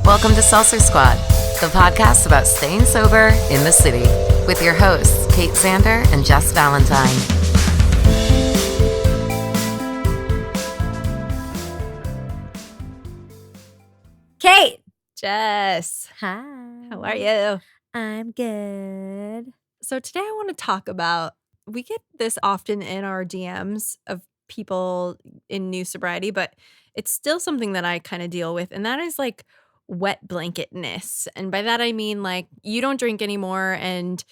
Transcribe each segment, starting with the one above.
Welcome to Seltzer Squad, the podcast about staying sober in the city, with your hosts, Kate Zander and Jess Valentine. Kate. Jess. Hi. How are you? I'm good. So today I want to talk about, we get this often in our DMs of people in new sobriety, but it's still something that I kind of deal with. And that is like wet blanketness. And by that, I mean like you don't drink anymore and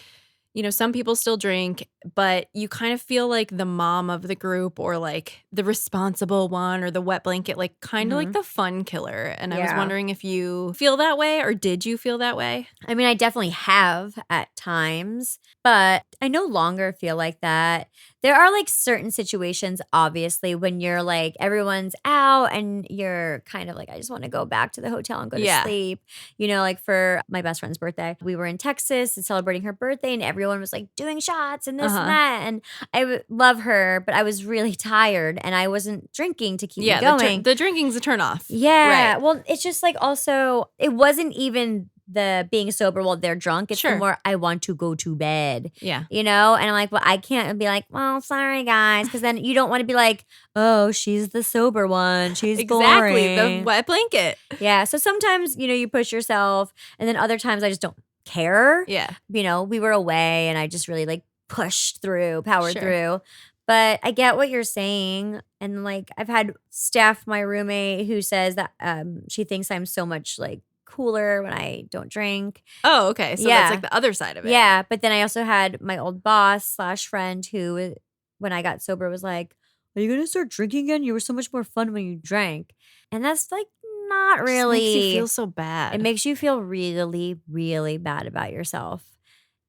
some people still drink, but you kind of feel like the mom of the group or like the responsible one or the wet blanket, like kind of like the fun killer. And I was wondering if you feel that way or did you feel that way? I mean, I definitely have at times, but I no longer feel like that. There are like certain situations, obviously, when you're like everyone's out and you're kind of like, I just want to go back to the hotel and go to sleep. Like for my best friend's birthday, we were in Texas and celebrating her birthday and everyone was like doing shots and this and that. And I love her, but I was really tired and I wasn't drinking to keep me going. The drinking's a turnoff. Yeah. Right. Well, it's just like also, it wasn't even the being sober while they're drunk. It's the more I want to go to bed. Yeah. And I'm like, well, I can't be like, well, sorry, guys. Because then you don't want to be like, oh, she's the sober one. She's boring. The wet blanket. Yeah. So sometimes, you push yourself. And then other times I just don't care. Yeah. We were away and I just really like pushed through, powered through. But I get what you're saying. And like I've had Steph, my roommate, who says that she thinks I'm so much like cooler when I don't drink. Oh, okay. So that's like the other side of it. Yeah. But then I also had my old boss / friend who, when I got sober, was like, are you going to start drinking again? You were so much more fun when you drank. And that's like not really. It makes you feel so bad. It makes you feel really, really bad about yourself.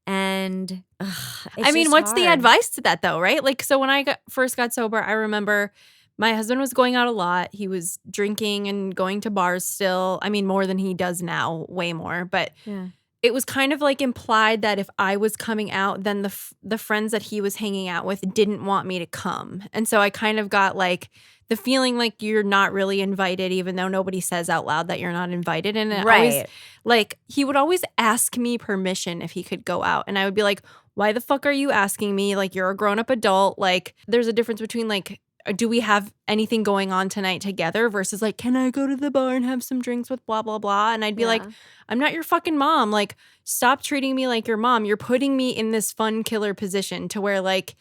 And what's the advice to that though, right? Like, so when I first got sober, I remember my husband was going out a lot. He was drinking and going to bars still. I mean, more than he does now, way more. But it was kind of like implied that if I was coming out, then the friends that he was hanging out with didn't want me to come. And so I kind of got like the feeling like you're not really invited, even though nobody says out loud that you're not invited. And it always, like, he would always ask me permission if he could go out. And I would be like, why the fuck are you asking me? Like, you're a grown-up adult. Like, there's a difference between like, do we have anything going on tonight together versus like, can I go to the bar and have some drinks with blah, blah, blah? And I'd be like, I'm not your fucking mom. Like, stop treating me like your mom. You're putting me in this fun killer position to where like,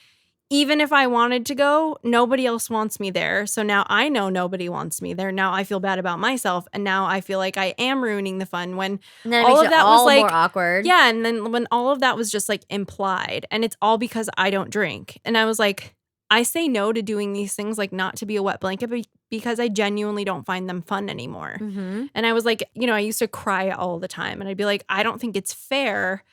even if I wanted to go, nobody else wants me there. So now I know nobody wants me there. Now I feel bad about myself. And now I feel like I am ruining the fun when all of that was like more awkward. Yeah. And then when all of that was just like implied and it's all because I don't drink. And I was like, I say no to doing these things, like not to be a wet blanket, but because I genuinely don't find them fun anymore. Mm-hmm. And I was like, I used to cry all the time. And I'd be like, I don't think it's fair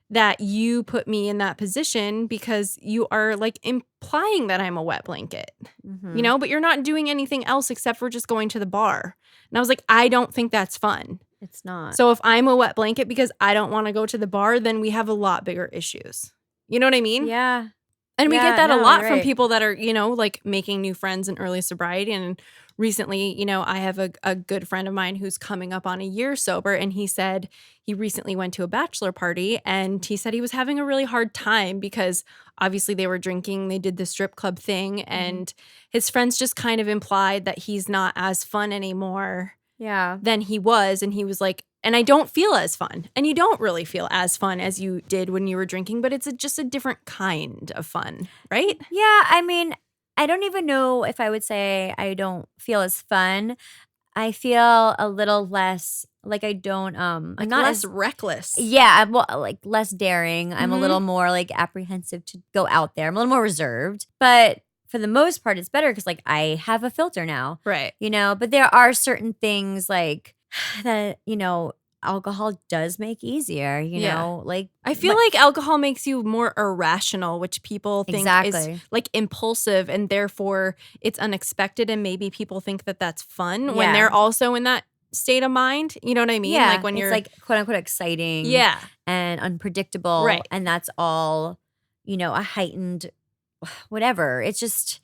that you put me in that position because you are like implying that I'm a wet blanket, but you're not doing anything else except for just going to the bar. And I was like, I don't think that's fun. It's not. So if I'm a wet blanket because I don't want to go to the bar, then we have a lot bigger issues. You know what I mean? Yeah. And we get that a lot from people that are, like making new friends in early sobriety. And recently, I have a good friend of mine who's coming up on a year sober. And he said he recently went to a bachelor party and he said he was having a really hard time because obviously they were drinking. They did the strip club thing and his friends just kind of implied that he's not as fun anymore than he was. And he was like, and I don't feel as fun. And you don't really feel as fun as you did when you were drinking, but it's just a different kind of fun, right? Yeah, I mean, I don't even know if I would say I don't feel as fun. I feel a little less like I don't I'm like not less reckless. Yeah, I'm like less daring. I'm a little more like apprehensive to go out there. I'm a little more reserved. But for the most part it's better cuz like I have a filter now. Right. But there are certain things like that, alcohol does make easier, like I feel like alcohol makes you more irrational, which people think is like impulsive and therefore it's unexpected and maybe people think that that's fun when they're also in that state of mind. You know what I mean? Yeah, like when you're like quote unquote exciting and unpredictable. Right. And that's all, a heightened whatever. It's just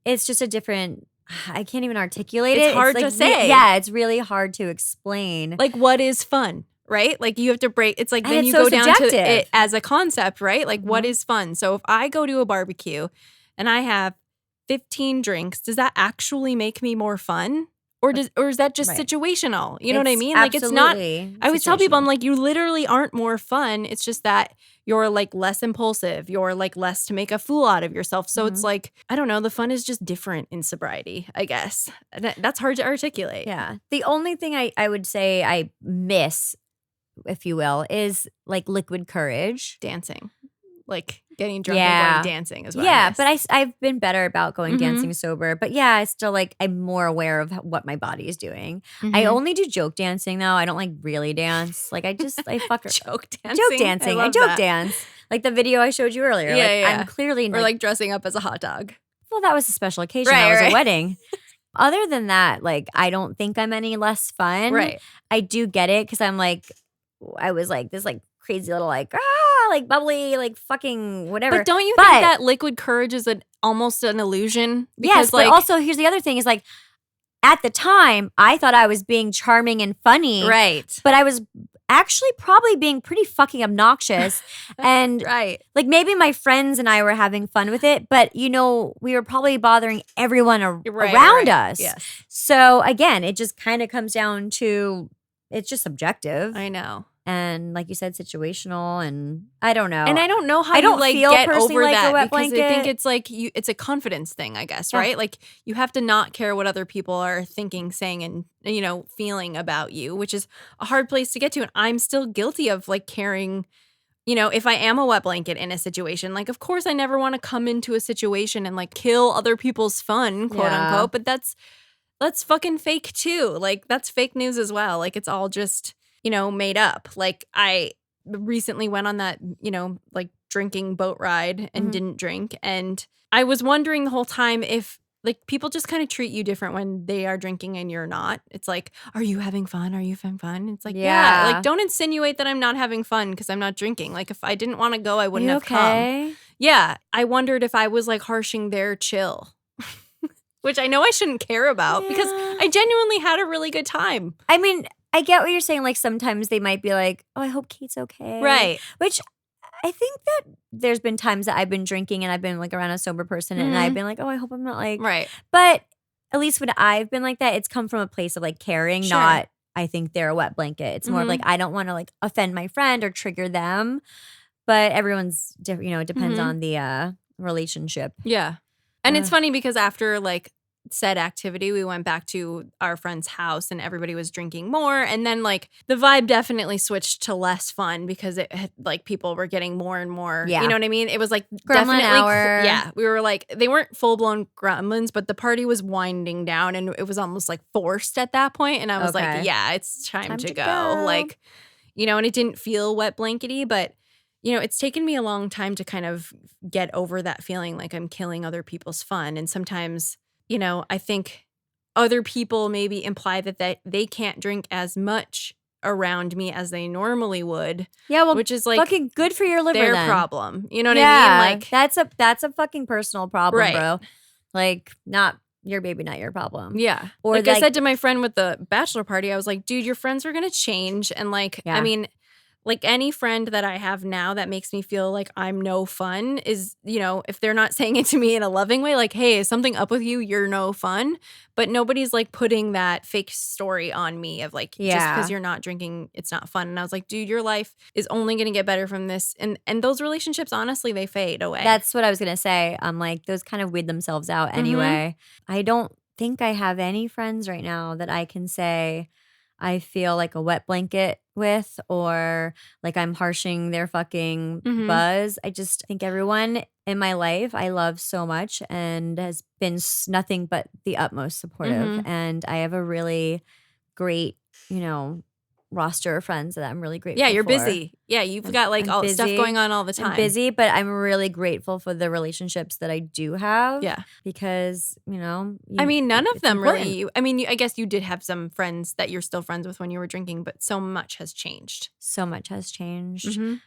a different I can't even articulate It's it. hard like to say. Yeah, it's really hard to explain. Like, what is fun, right? Like, you have to break. It's like And then it's you so go down subjective. to it as a concept, right? Like, what Mhm. is fun? So if I go to a barbecue and I have 15 drinks, does that actually make me more fun? Or is that just Right. situational? You know what I It's mean? Like, it's not. absolutely I always tell people, I'm situational. like, you literally aren't more fun. It's just that you're like less impulsive. You're like less to make a fool out of yourself. So it's Mhm. like, I don't know, the fun is just different in sobriety, I guess. And that's hard to articulate. Yeah. The only thing I would say I miss, if you will, is like liquid courage. Dancing. Like getting drunk and Yeah. going dancing is what I Yeah, miss. but I've been better about going Mhm. dancing sober. But yeah, I still like I'm more aware of what my body is doing. I Mhm. only do joke dancing though. I don't like really dance. Like I fuck joke dancing. joke dancing. I love joke that. dance. Like the video I showed you earlier. Yeah, Like yeah. I'm clearly Or like dressing up as a hot dog. well, that was a special occasion. Right, That was right. a wedding. Other than that, like I don't think I'm any less fun. Right. I do get it because I'm like I was like this like crazy little like like bubbly like fucking whatever. But don't you But- think that liquid courage is almost an illusion? Yes, Because but also here's the other thing is like at the time I thought I was being charming and funny. right. But I was actually probably being pretty fucking obnoxious. And Right. like maybe my friends and I were having fun with it, but we were probably bothering everyone Right, around right. us. Yes. So again, it just kind of comes down to it's just subjective. I know. And like you said, situational, and I don't know. And I don't know how I don't you like feel get personally over like a that wet because I think blanket. it's like it's a confidence thing, I guess, Yeah. right? Like you have to not care what other people are thinking, saying, and feeling about you, which is a hard place to get to. And I'm still guilty of like caring. If I am a wet blanket in a situation, like of course I never want to come into a situation and like kill other people's fun, quote Yeah. unquote. But that's fucking fake too. Like that's fake news as well. Like it's all just made up. Like I recently went on that, like drinking boat ride and Mhm. didn't drink. And I was wondering the whole time if like people just kind of treat you different when they are drinking and you're not. It's like, are you having fun? Are you having fun? It's like, yeah. Yeah. Like don't insinuate that I'm not having fun because I'm not drinking. Like if I didn't want to go, I wouldn't You have come. okay? Yeah. I wondered if I was like harshing their chill. Which I know I shouldn't care about because Yeah. I genuinely had a really good time. I mean, I get what you're saying. Like sometimes they might be like, "Oh, I hope Kate's okay." Right. Which I think that there's been times that I've been drinking and I've been like around a sober person and I've been like, "Oh, I hope I'm not like." Right. But at least when I've been like that, it's come from a place of like caring, Sure. not I think they're a wet blanket. It's more of Mhm. like I don't want to like offend my friend or trigger them. But everyone's different. It depends Mhm. on the relationship. Yeah. And it's Ugh. funny because after like said activity, we went back to our friend's house and everybody was drinking more. And then like the vibe definitely switched to less fun because it had, like people were getting more and more. Yeah. You know what I mean? It was like Gremlin definitely. hour. Yeah. We were like, they weren't full blown gremlins, but the party was winding down and it was almost like forced at that point. And I was Okay. like, yeah, it's time to go. go. Like, and it didn't feel wet blankety, but it's taken me a long time to kind of get over that feeling like I'm killing other people's fun. And sometimes, I think other people maybe imply that they can't drink as much around me as they normally would, Yeah, well, which is like fucking good for your liver their then. problem. You know what I mean? Like, that's a fucking personal problem, Right. bro. Like not your baby, not your problem. yeah. Or like I like- said to my friend with the bachelor party, I was like, dude, your friends are going to change. And like, Yeah. I mean, like any friend that I have now that makes me feel like I'm no fun is, if they're not saying it to me in a loving way, like, hey, is something up with you? You're no fun. But nobody's like putting that fake story on me of like, just Yeah. because you're not drinking, it's not fun. And I was like, dude, your life is only going to get better from this. And those relationships, honestly, they fade away. That's what I was gonna say. I'm like those kind of weed themselves out anyway. I don't think I have any friends right now that I can say I feel like a wet blanket with or like I'm harshing their fucking Mhm. buzz. I just think everyone in my life I love so much and has been nothing but the utmost supportive. Mhm. And I have a really great, roster of friends that I'm really grateful yeah, you're for. busy. Yeah, you've got like I'm all stuff busy. going on all the time. I'm busy, but I'm really grateful for the relationships that I do have. Yeah. Because, I mean, none of it's them important. really. I mean, I guess you did have some friends that you're still friends with when you were drinking, but so much has changed. So much has changed. Mhm.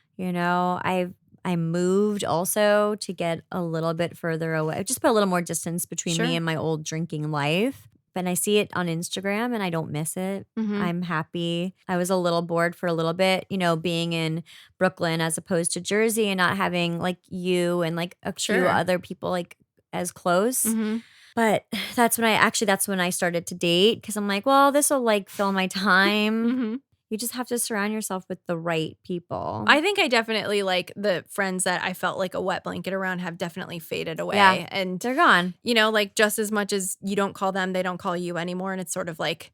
I moved also to get a little bit further away, just put a little more distance between Sure. me and my old drinking life. But I see it on Instagram and I don't miss it. Mhm. I'm happy. I was a little bored for a little bit, being in Brooklyn as opposed to Jersey and not having like you and like a few Sure. other people like as close. Mhm. But that's when I started to date because I'm like, well, this will like fill my time. Mhm. You just have to surround yourself with the right people. I think I definitely like the friends that I felt like a wet blanket around have definitely faded away. Yeah. And, They're gone. like just as much as you don't call them, they don't call you anymore. And it's sort of like,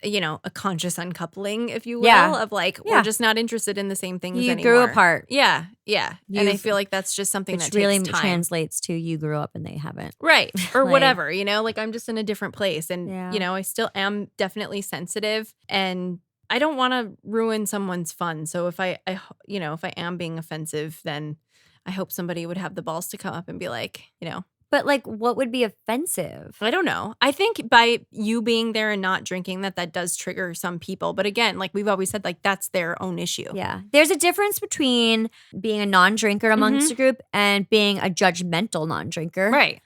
a conscious uncoupling, if you will, Yeah. of like, Yeah. we're just not interested in the same things You anymore. grew apart. Yeah. Yeah. And I You've- feel like that's just something Which that really takes time. translates to you grew up and they haven't. Right. Or Like- whatever, like I'm just in a different place. And, Yeah. I still am definitely sensitive and I don't want to ruin someone's fun. So if I am being offensive, then I hope somebody would have the balls to come up and be like, But like, what would be offensive? I don't know. I think by you being there and not drinking, that does trigger some people. But again, like we've always said, like that's their own issue. Yeah. There's a difference between being a non-drinker amongst a group and being a judgmental non-drinker. Right.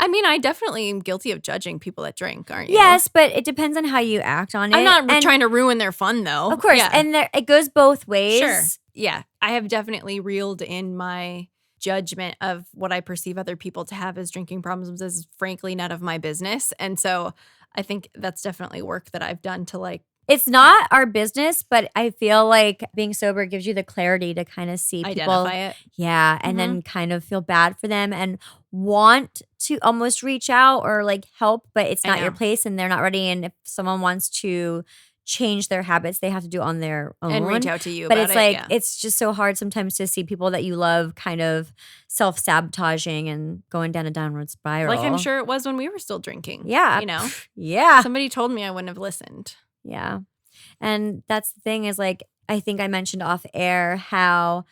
I mean, I definitely am guilty of judging people that drink, aren't you? Yes, but it depends on how you act on it. I'm not And- trying to ruin their fun though. Of course. Yeah. And it goes both ways. Sure. Yeah. I have definitely reeled in my judgment of what I perceive other people to have as drinking problems as frankly none of my business. And so I think that's definitely work that I've done to like It's not our business, but I feel like being sober gives you the clarity to kind of see people. identify it. Yeah. And then kind of feel bad for them and want to almost reach out or like help, but it's I not your know. place and they're not ready. And if someone wants to change their habits, they have to do it on their own. And reach out to you But about it's like, yeah. it's just so hard sometimes to see people that you love kind of self-sabotaging and going down a downward spiral. Like I'm sure it was when we were still drinking. Yeah. Yeah. Somebody told me I wouldn't have listened. Yeah. And that's the thing is like, I think I mentioned off air how,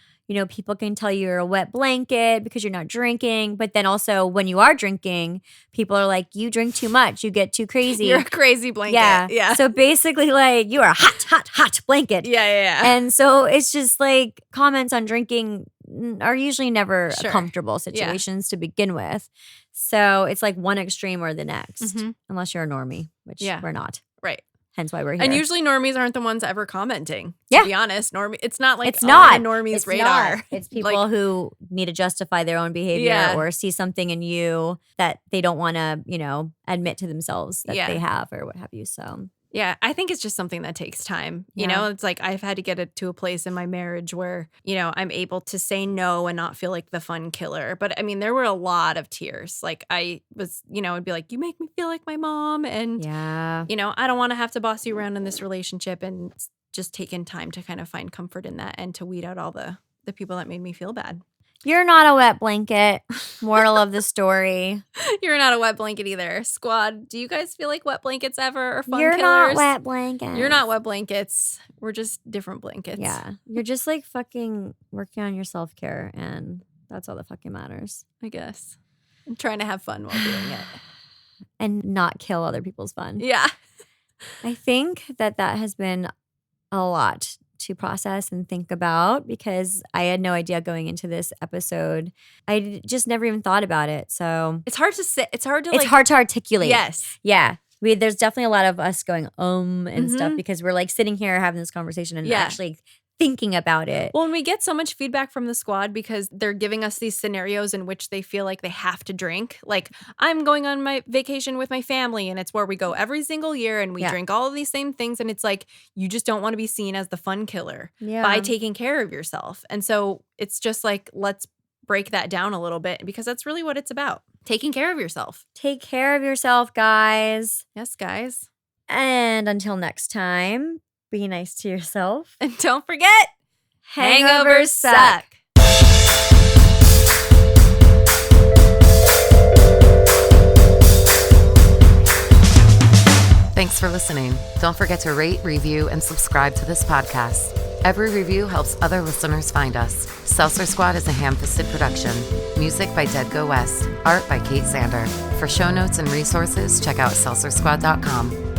people can tell you're a wet blanket because you're not drinking. But then also when you are drinking, people are like, you drink too much. You get too crazy. You're a crazy blanket. Yeah. Yeah. So basically like you are a hot blanket. Yeah. And so it's just like comments on drinking are usually never Sure. comfortable situations to begin with. So it's like one extreme or the next, Mhm. unless you're a normie, which Yeah. we're not. Right. Hence why we're here. And usually normies aren't the ones ever commenting. Yeah. To be honest, it's not like it's on not a normie's it's radar. Not. It's people who need to justify their own behavior Yeah. or see something in you that they don't want to, admit to themselves that Yeah. they have or what have you. So Yeah, I think it's just something that takes time. Yeah. It's like I've had to get it to a place in my marriage where, I'm able to say no and not feel like the fun killer. But I mean, there were a lot of tears. Like I was, I'd be like, you make me feel like my mom. And, yeah, I don't want to have to boss you around in this relationship. And it's just taken time to kind of find comfort in that and to weed out all the people that made me feel bad. you're not a wet blanket. Moral of the story. You're not a wet blanket either. Squad, do you guys feel like wet blankets ever or fun You're killers? not wet blankets. You're not wet blankets. We're just different blankets. Yeah, you're just like fucking working on your self-care and that's all that fucking matters. I guess. I'm trying to have fun while doing it. And not kill other people's fun. Yeah. I think that has been a lot to process and think about because I had no idea going into this episode. I just never even thought about it. So It's hard to say. It's hard to it's hard to articulate. Yes. Yeah. There's definitely a lot of us going and stuff because we're like sitting here having this conversation and Yeah. actually thinking about it. Well, and we get so much feedback from the squad because they're giving us these scenarios in which they feel like they have to drink. Like, I'm going on my vacation with my family, and it's where we go every single year and we Yeah. drink all of these same things. And it's like, you just don't want to be seen as the fun killer Yeah. by taking care of yourself. And so it's just like, let's break that down a little bit because that's really what it's about. Taking care of yourself. Take care of yourself, guys. Yes, guys. And until next time, be nice to yourself. And don't forget, Hangovers suck. Thanks for listening. Don't forget to rate, review, and subscribe to this podcast. Every review helps other listeners find us. Seltzer Squad is a ham-fisted production. Music by Dead Go West. Art by Kate Sander. For show notes and resources, check out seltzersquad.com.